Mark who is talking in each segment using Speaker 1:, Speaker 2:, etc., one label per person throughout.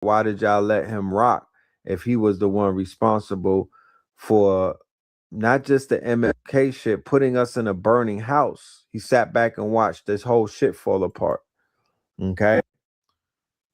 Speaker 1: Why did y'all let him rock if he was the one responsible for not just the MLK shit, putting us in a burning house? He sat back and watched this whole shit fall apart. Okay.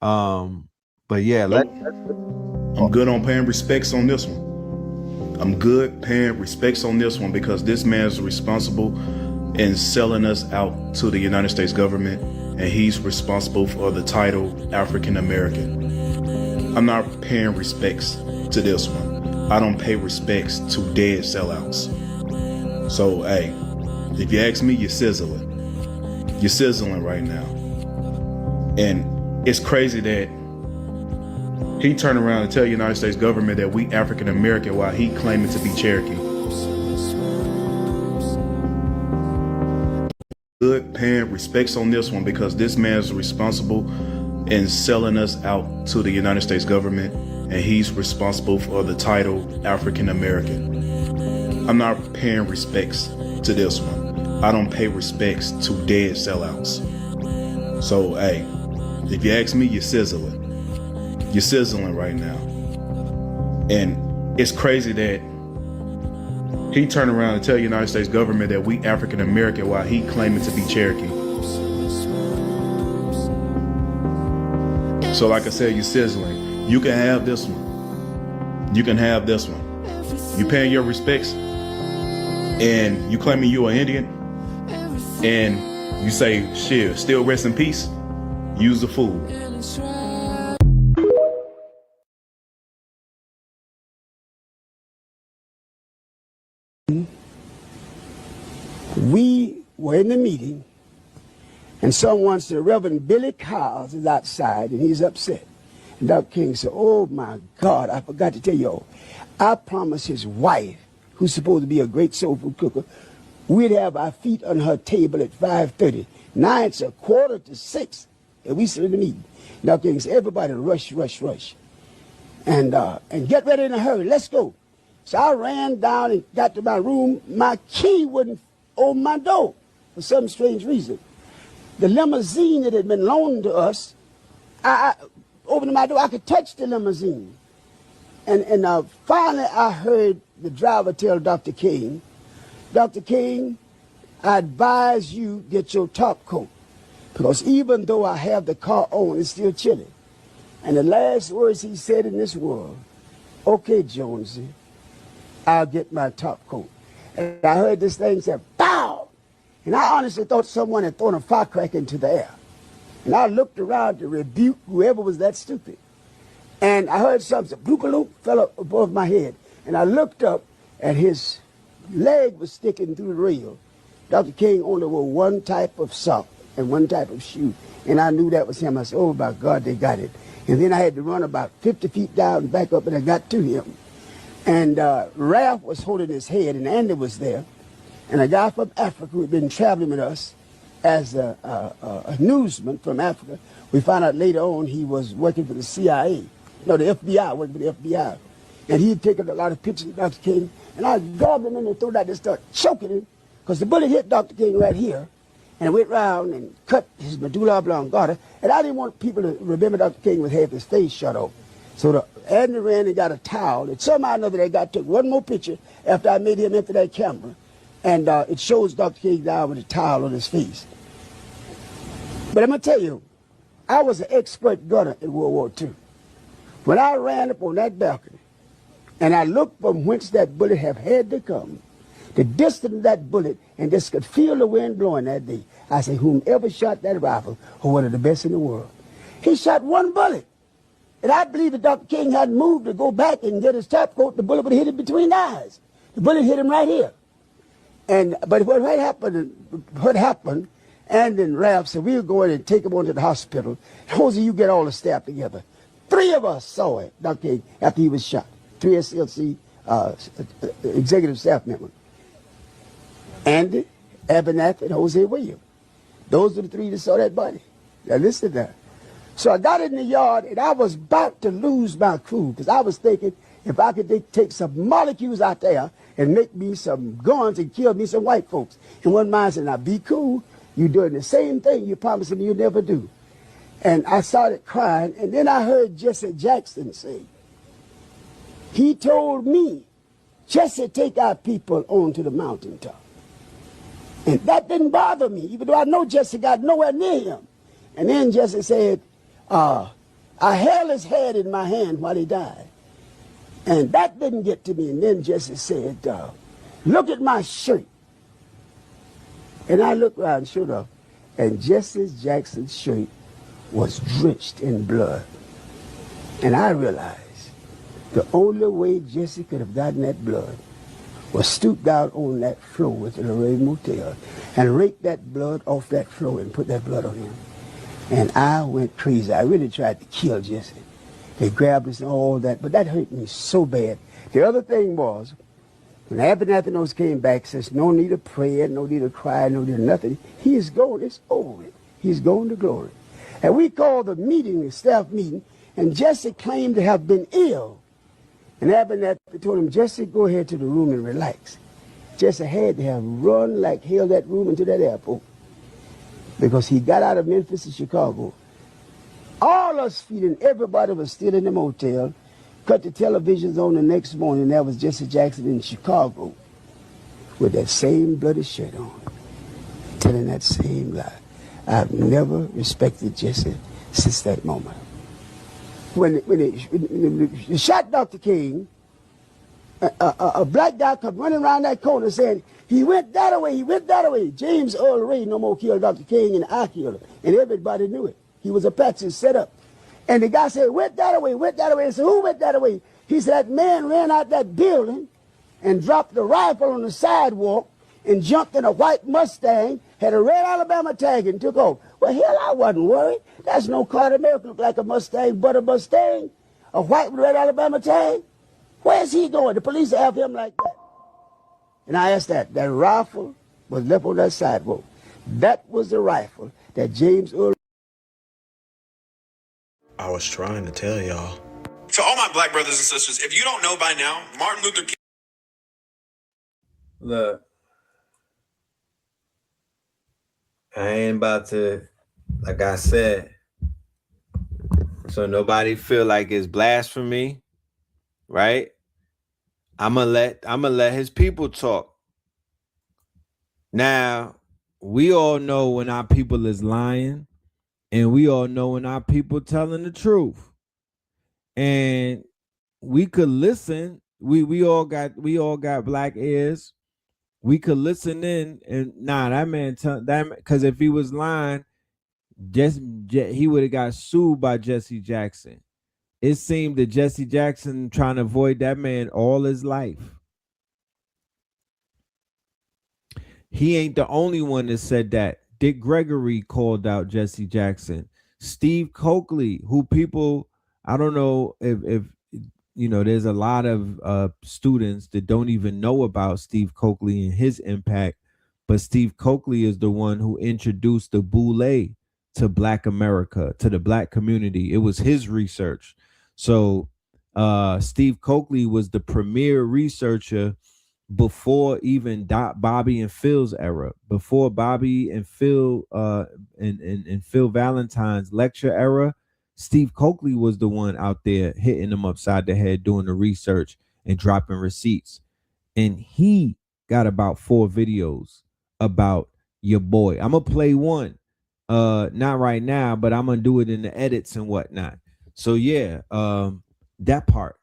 Speaker 1: But yeah,
Speaker 2: I'm good on paying respects on this one. I'm good paying respects on this one because this man is responsible in selling us out to the United States government, and he's responsible for the title African American. I'm not paying respects to this one. I don't pay respects to dead sellouts. So, hey, if you ask me, you're sizzling. You're sizzling right now. And it's crazy that he turned around and tell the United States government that we African American while he claiming to be Cherokee. Good paying respects on this one because this man is responsible in selling us out to the United States government, and he's responsible for the title African American. I'm not paying respects to this one. I don't pay respects to dead sellouts. So, hey, if you ask me, you're sizzling. You're sizzling right now. And it's crazy that he turned around and tell the United States government that we African American while he claiming to be Cherokee. So like I said, you're sizzling. You can have this one. You can have this one. You paying your respects and you claiming you an Indian and you say, shit, still rest in peace. Use the fool.
Speaker 3: We were in the meeting, and someone said, Reverend Billy Cowles is outside, and he's upset. And Dr. King said, oh, my God, I forgot to tell y'all. I promised his wife, who's supposed to be a great soul food cooker, we'd have our feet on her table at 5:30. Now it's 5:45, and we sit in the meeting. Dr. King said, everybody rush, rush, rush. And get ready in a hurry. Let's go. So I ran down and got to my room. My key wouldn't open my door for some strange reason. The limousine that had been loaned to us, I opened my door. I could touch the limousine. And finally I heard the driver tell Dr. King, Dr. King, I advise you get your top coat, because even though I have the car on, it's still chilly. And the last words he said in this world, okay, Jonesy, I'll get my top coat. And I heard this thing say, pow! And I honestly thought someone had thrown a firecracker into the air. And I looked around to rebuke whoever was that stupid. And I heard something, bloop-a-loop, fell up above my head. And I looked up, and his leg was sticking through the rail. Dr. King only wore one type of sock and one type of shoe. And I knew that was him. I said, oh, my God, they got it. And then I had to run about 50 feet down and back up, and I got to him. And Ralph was holding his head, and Andy was there. And a guy from Africa who had been traveling with us as a newsman from Africa. We found out later on he was working for the CIA. No, the FBI, working for the FBI. And he had taken a lot of pictures of Dr. King. And I grabbed him in and threw out and started choking him, because the bullet hit Dr. King right here. And went round and cut his medulla oblongata. And I didn't want people to remember Dr. King with half his face shut off. So Andy ran and got a towel. And somehow or another they took one more picture after I made him empty that camera. And it shows Dr. King down with a towel on his face. But I'm going to tell you, I was an expert gunner in World War II. When I ran up on that balcony, and I looked from whence that bullet had to come, the distance of that bullet, and just could feel the wind blowing that day, I said, whomever shot that rifle was one of the best in the world. He shot one bullet. And I believe that Dr. King hadn't moved to go back and get his top coat, the bullet would have hit him between the eyes. The bullet hit him right here. But what happened, and then Ralph said, we'll go in and take him on to the hospital. Jose, you get all the staff together. 3 of us saw it, Dr. King, after he was shot. 3 SLC executive staff members. Andy, Abernathy, and Jose Williams. Those are the 3 that saw that body. Now listen to that. So I got in the yard, and I was about to lose my cool, because I was thinking if I could take some molecules out there and make me some guns and kill me some white folks. And one man said, now be cool. You're doing the same thing you promised me you'd never do. And I started crying, and then I heard Jesse Jackson say, he told me, Jesse, take our people onto the mountaintop. And that didn't bother me, even though I know Jesse got nowhere near him. And then Jesse said, I held his head in my hand while he died. And that didn't get to me. And then Jesse said, look at my shirt. And I looked around, sure enough, and Jesse Jackson's shirt was drenched in blood. And I realized the only way Jesse could have gotten that blood was stooped out on that floor at the Lorraine Motel and raked that blood off that floor and put that blood on him. And I went crazy. I really tried to kill Jesse. They grabbed us and all that, but that hurt me so bad. The other thing was, when Abernathy came back, says, no need of prayer, no need of cry, no need of nothing. He is gone. It's over with. He's gone to glory. And we called the meeting, the staff meeting, and Jesse claimed to have been ill. And Abernathy told him, Jesse, go ahead to the room and relax. Jesse had to have run like hell that room into that airport because he got out of Memphis to Chicago. All us feeling, everybody was still in the motel. Cut the televisions on the next morning. That was Jesse Jackson in Chicago with that same bloody shirt on, telling that same lie. I've never respected Jesse since that moment. When they shot Dr. King, a black guy come running around that corner saying, he went that way, he went that way. James Earl Ray no more killed Dr. King, and I killed him. And everybody knew it. He was a patsy set up. And the guy said, went that way, went that way. I said, who went that way? He said, that man ran out that building and dropped the rifle on the sidewalk and jumped in a white Mustang, had a red Alabama tag and took off. Well, hell, I wasn't worried. That's no car in America look like a Mustang, but a Mustang, a white with red Alabama tag. Where's he going? The police have him like that. And I asked that rifle was left on that sidewalk. That was the rifle that James Earl.
Speaker 4: I was trying to tell y'all.
Speaker 5: To all my black brothers and sisters, if you don't know by now, Martin Luther King.
Speaker 1: Look, I ain't about to, like I said, so nobody feel like it's blasphemy, right? I'm gonna let his people talk. Now, we all know when our people is lying, and we all know when our people telling the truth. And we could listen. We all got black ears. We could listen in, and that man that, because if he was lying, he would have got sued by Jesse Jackson. It seemed that Jesse Jackson trying to avoid that man all his life. He ain't the only one that said that. Dick Gregory called out Jesse Jackson. Steve Coakley, who people, I don't know if you know, there's a lot of students that don't even know about Steve Coakley and his impact, but Steve Coakley is the one who introduced the boule to Black America, to the Black community. It was his research. So Steve Coakley was the premier researcher before even Bobby and Phil's era, before Bobby and Phil and Phil Valentine's lecture era. Steve Coakley was the one out there hitting them upside the head, doing the research and dropping receipts. And he got about 4 videos about your boy. I'm going to play one. Not right now, but I'm going to do it in the edits and whatnot. So yeah, that part.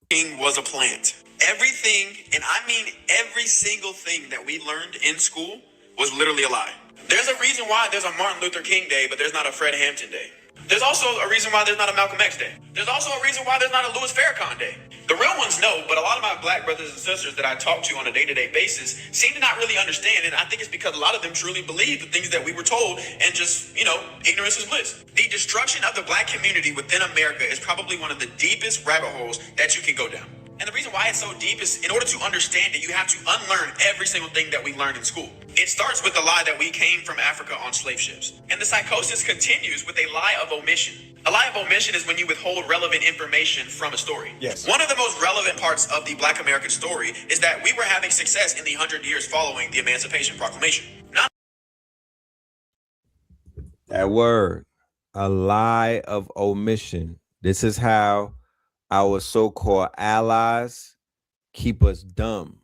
Speaker 5: King was a plant. Everything, and I mean every single thing that we learned in school was literally a lie. There's a reason why there's a Martin Luther King Day, but there's not a Fred Hampton Day. There's also a reason why there's not a Malcolm X Day. There's also a reason why there's not a Louis Farrakhan Day. The real ones know, but a lot of my black brothers and sisters that I talk to on a day-to-day basis seem to not really understand, and I think it's because a lot of them truly believe the things that we were told, and just, you know, ignorance is bliss. The destruction of the black community within America is probably one of the deepest rabbit holes that you can go down. And the reason why it's so deep is in order to understand it, you have to unlearn every single thing that we learned in school. It starts with the lie that we came from Africa on slave ships. And the psychosis continues with a lie of omission. A lie of omission is when you withhold relevant information from a story.
Speaker 4: Yes.
Speaker 5: One of the most relevant parts of the Black American story is that we were having success in the 100 years following the Emancipation Proclamation.
Speaker 1: That word, a lie of omission. This is how our so-called allies keep us dumb.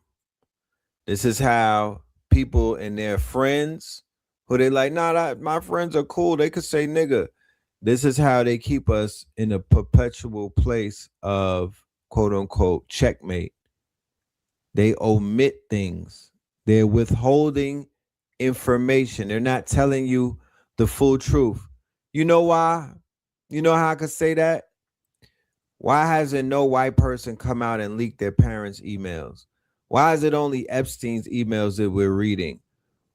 Speaker 1: This is how people and their friends, who they like, nah, my friends are cool, they could say nigga. This is how they keep us in a perpetual place of quote unquote checkmate. They omit things. They're withholding information. They're not telling you the full truth. You know why? You know how I could say that? Why hasn't no white person come out and leaked their parents' emails? Why is it only Epstein's emails that we're reading?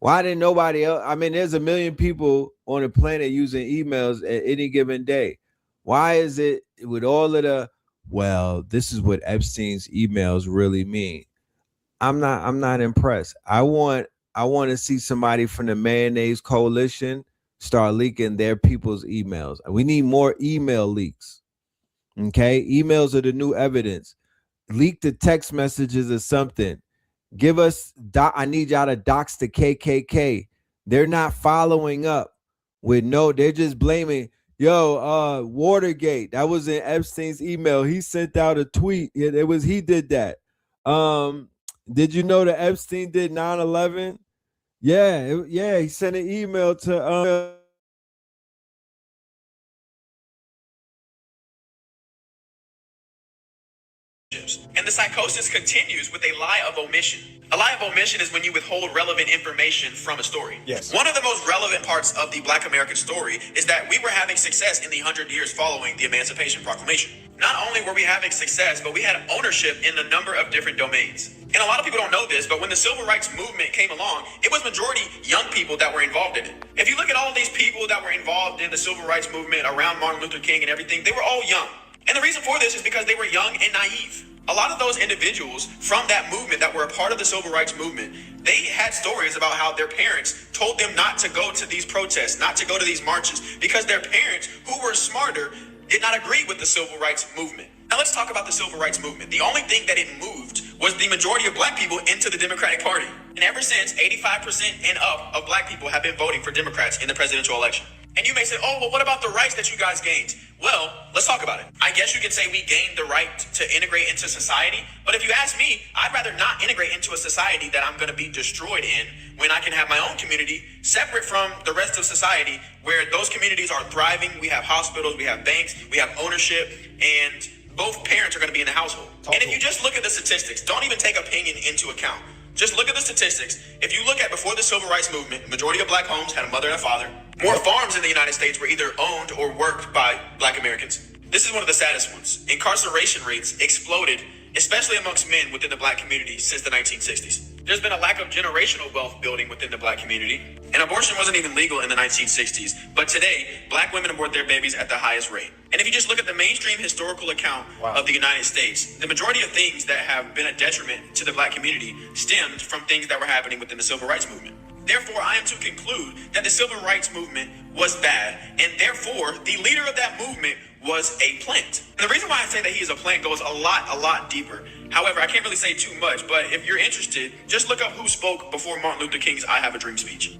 Speaker 1: Why didn't nobody else? I mean, there's a million people on the planet using emails at any given day. Why is it with all of the, well, this is what Epstein's emails really mean? I'm not impressed. I want to see somebody from the Mayonnaise Coalition start leaking their people's emails. We need more email leaks. Okay, emails are the new evidence. Leak the text messages or something. Give us, I need y'all to dox the KKK. They're not following up with they're just blaming, Watergate. That was in Epstein's email. He sent out a tweet. He did that. Did you know that Epstein did 9/11? Yeah, he sent an email to
Speaker 5: And the psychosis continues with a lie of omission. A lie of omission is when you withhold relevant information from a story.
Speaker 4: Yes.
Speaker 5: One of the most relevant parts of the Black American story is that we were having success in the 100 years following the Emancipation Proclamation. Not only were we having success, but we had ownership in a number of different domains. And a lot of people don't know this, but when the Civil Rights Movement came along, it was majority young people that were involved in it. If you look at all of these people that were involved in the Civil Rights Movement around Martin Luther King and everything, they were all young. And the reason for this is because they were young and naive. A lot of those individuals from that movement that were a part of the Civil Rights Movement, they had stories about how their parents told them not to go to these protests, not to go to these marches, because their parents, who were smarter, did not agree with the Civil Rights Movement. Now let's talk about the Civil Rights Movement. The only thing that it moved was the majority of Black people into the Democratic Party. And ever since, 85% and up of Black people have been voting for Democrats in the presidential election. And you may say, oh, well, what about the rights that you guys gained? Well, let's talk about it. I guess you could say we gained the right to integrate into society. But if you ask me, I'd rather not integrate into a society that I'm going to be destroyed in when I can have my own community separate from the rest of society where those communities are thriving. We have hospitals, we have banks, we have ownership, and both parents are going to be in the household. And if you just look at the statistics, don't even take opinion into account. Just look at the statistics. If you look at before the Civil Rights Movement, majority of Black homes had a mother and a father. More farms in the United States were either owned or worked by Black Americans. This is one of the saddest ones. Incarceration rates exploded, especially amongst men within the Black community since the 1960s. There's been a lack of generational wealth building within the Black community. And abortion wasn't even legal in the 1960s. But today, Black women abort their babies at the highest rate. And if you just look at the mainstream historical account of the United States, the majority of things that have been a detriment to the Black community stemmed from things that were happening within the Civil Rights Movement. Therefore, I am to conclude that the Civil Rights Movement was bad, and therefore, the leader of that movement was a plant. And the reason why I say that he is a plant goes a lot deeper. However, I can't really say too much, but if you're interested, just look up who spoke before Martin Luther King's I Have a Dream speech.